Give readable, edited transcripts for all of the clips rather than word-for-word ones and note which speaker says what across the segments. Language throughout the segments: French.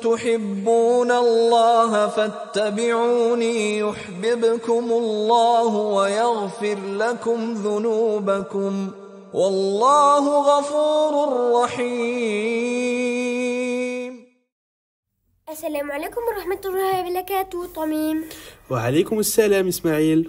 Speaker 1: تحبون الله فاتبعوني يحببكم الله ويغفر لكم ذنوبكم والله غفور رحيم.
Speaker 2: السلام عليكم ورحمة الله وبركاته طميم.
Speaker 3: وعليكم السلام إسماعيل.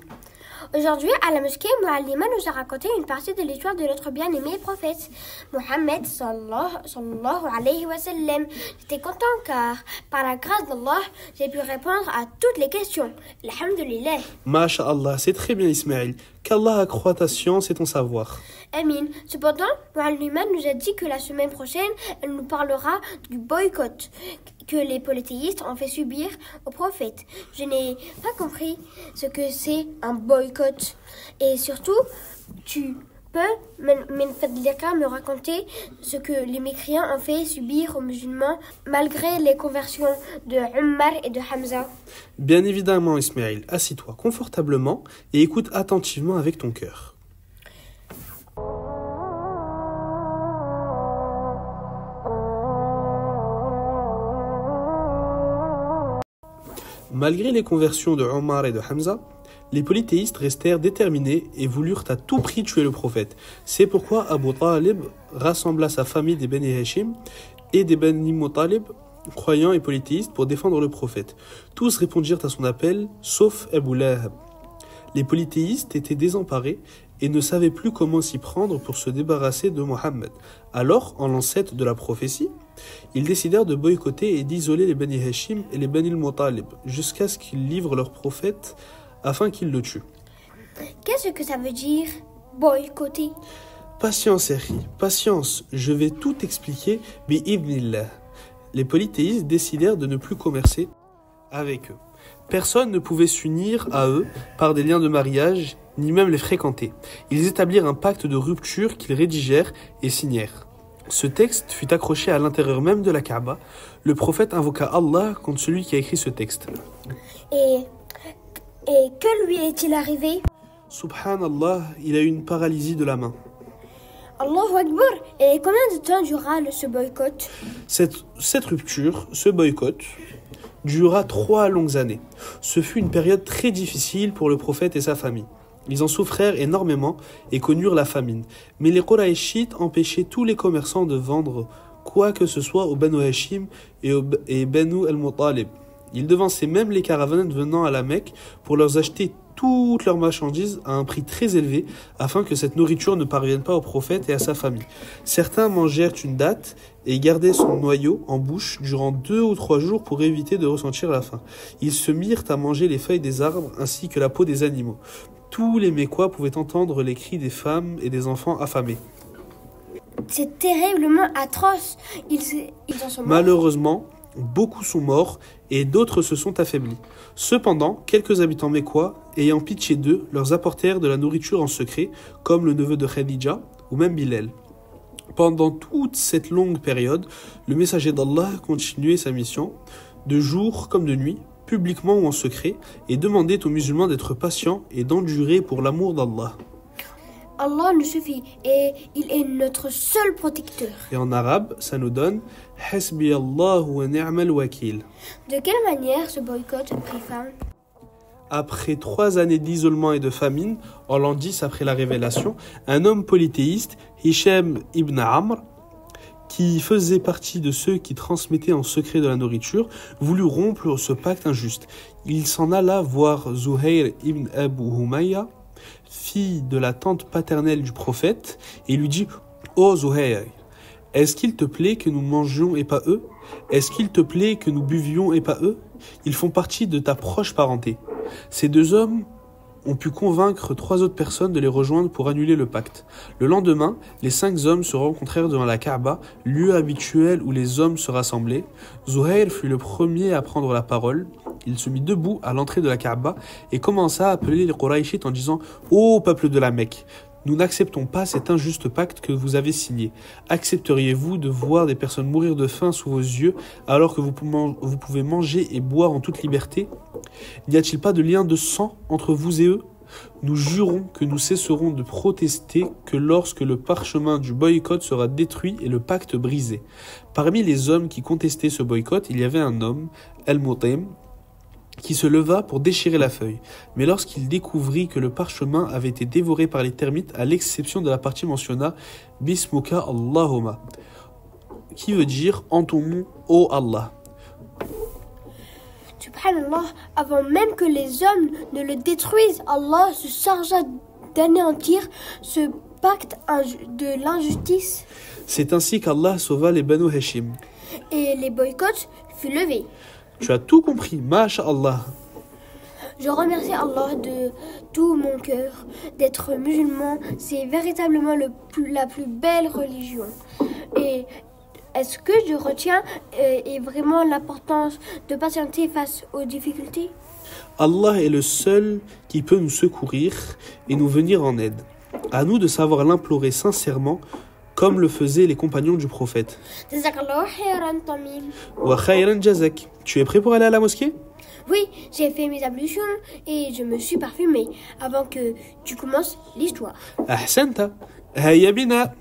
Speaker 2: Aujourd'hui, à la mosquée, Mouallima nous a raconté une partie de l'histoire de notre bien-aimé prophète, Mohammed sallallahu alayhi wa sallam. J'étais content car, par la grâce d'Allah, j'ai pu répondre à toutes les questions. Alhamdulillah.
Speaker 3: Masha'Allah, c'est très bien Ismaël. Qu'Allah accroît ta science et ton savoir.
Speaker 2: Amin. Cependant, Mouallima nous a dit que la semaine prochaine, elle nous parlera du boycott que les polythéistes ont fait subir au prophète. Je n'ai pas compris ce que c'est un boycott. Et surtout, tu peux, me raconter ce que les mécréants ont fait subir aux musulmans malgré les conversions de Ummar et de Hamza.
Speaker 3: Bien évidemment Ismaël, assis-toi confortablement et écoute attentivement avec ton cœur. Malgré les conversions de Omar et de Hamza, les polythéistes restèrent déterminés et voulurent à tout prix tuer le prophète. C'est pourquoi Abu Talib rassembla sa famille des Bani Hashim et des Bani Muttalib, croyants et polythéistes, pour défendre le prophète. Tous répondirent à son appel, sauf Abu Lahab. Les polythéistes étaient désemparés et ne savaient plus comment s'y prendre pour se débarrasser de Mohammed. Alors, en l'ancêtre de la prophétie, ils décidèrent de boycotter et d'isoler les Bani Hashim et les Bani Muttalib jusqu'à ce qu'ils livrent leur prophète afin qu'ils le tuent.
Speaker 2: Qu'est-ce que ça veut dire, boycotter?
Speaker 3: Patience, Eri, patience, je vais tout expliquer, bi'ibnillah. Les polythéistes décidèrent de ne plus commercer avec eux. Personne ne pouvait s'unir à eux par des liens de mariage, ni même les fréquenter. Ils établirent un pacte de rupture qu'ils rédigèrent et signèrent. Ce texte fut accroché à l'intérieur même de la Kaaba. Le prophète invoqua Allah contre celui qui a écrit ce texte.
Speaker 2: Et que lui est-il arrivé?
Speaker 3: Subhanallah, il a eu une paralysie de la main.
Speaker 2: Allahu Akbar. Et combien de temps durera ce boycott?
Speaker 3: Cette rupture, ce boycott, dura 3 longues années. Ce fut une période très difficile pour le prophète et sa famille. Ils en souffrirent énormément et connurent la famine. Mais les Qurayshites empêchaient tous les commerçants de vendre quoi que ce soit aux Banu Hashim et Banu al-Muttalib. Ils devançaient même les caravanes venant à la Mecque pour leur acheter toutes leurs marchandises à un prix très élevé afin que cette nourriture ne parvienne pas au prophète et à sa famille. Certains mangèrent une date et gardaient son noyau en bouche durant 2 ou 3 jours pour éviter de ressentir la faim. Ils se mirent à manger les feuilles des arbres ainsi que la peau des animaux. Tous les Mécois pouvaient entendre les cris des femmes et des enfants affamés.
Speaker 2: C'est terriblement atroce. Ils en sont morts.
Speaker 3: Malheureusement, beaucoup sont morts et d'autres se sont affaiblis. Cependant, quelques habitants mécois, ayant pitié d'eux, leur apportèrent de la nourriture en secret, comme le neveu de Khadija ou même Bilal. Pendant toute cette longue période, le messager d'Allah continuait sa mission, de jour comme de nuit, publiquement ou en secret, et demandait aux musulmans d'être patients et d'endurer pour l'amour d'Allah.
Speaker 2: Allah nous suffit et il est notre seul protecteur.
Speaker 3: Et en arabe, ça nous donne « Hasbi Allah wa ni'mal wakil ».
Speaker 2: De quelle manière ce boycott a pris fin?
Speaker 3: Après 3 années d'isolement et de famine, en l'an 10 après la révélation, un homme polythéiste, Hisham ibn Amr, qui faisait partie de ceux qui transmettaient en secret de la nourriture, voulut rompre ce pacte injuste. Il s'en alla voir Zuhair ibn Abu Humayya, fille de la tante paternelle du prophète, et lui dit « Ô Zuhair, est-ce qu'il te plaît que nous mangions et pas eux? Est-ce qu'il te plaît que nous buvions et pas eux? Ils font partie de ta proche parenté. » Ces 2 hommes ont pu convaincre 3 autres personnes de les rejoindre pour annuler le pacte. Le lendemain, les 5 hommes se rencontrèrent devant la Kaaba, lieu habituel où les hommes se rassemblaient. Zuhair fut le premier à prendre la parole. Il se mit debout à l'entrée de la Kaaba et commença à appeler les Qurayshites en disant « Ô peuple de la Mecque, nous n'acceptons pas cet injuste pacte que vous avez signé. Accepteriez-vous de voir des personnes mourir de faim sous vos yeux alors que vous pouvez manger et boire en toute liberté? N'y a-t-il pas de lien de sang entre vous et eux ? Nous jurons que nous cesserons de protester que lorsque le parchemin du boycott sera détruit et le pacte brisé. Parmi les hommes qui contestaient ce boycott, il y avait un homme, Al-Mutim, qui se leva pour déchirer la feuille. Mais lorsqu'il découvrit que le parchemin avait été dévoré par les termites, à l'exception de la partie mentionnée « Bismuka Allahumma », qui veut dire « En ton nom, ô Allah ».
Speaker 2: Subhanallah, avant même que les hommes ne le détruisent, Allah se chargea d'anéantir ce pacte de l'injustice.
Speaker 3: C'est ainsi qu'Allah sauva les Banu Hashim.
Speaker 2: Et les boycotts furent levés.
Speaker 3: Tu as tout compris, Masha'Allah.
Speaker 2: Je remercie Allah de tout mon cœur d'être musulman. C'est véritablement la plus belle religion. Et est-ce que je retiens est vraiment l'importance de patienter face aux difficultés?
Speaker 3: Allah est le seul qui peut nous secourir et nous venir en aide. À nous de savoir l'implorer sincèrement, comme le faisaient les compagnons du prophète.
Speaker 2: Jazakallah khairan, Tamim.
Speaker 3: Wa khayran jazak. Tu es prêt pour aller à la mosquée?
Speaker 2: Oui, j'ai fait mes ablutions et je me suis parfumée avant que tu commences l'histoire.
Speaker 3: Ahsanta. Hayya bina.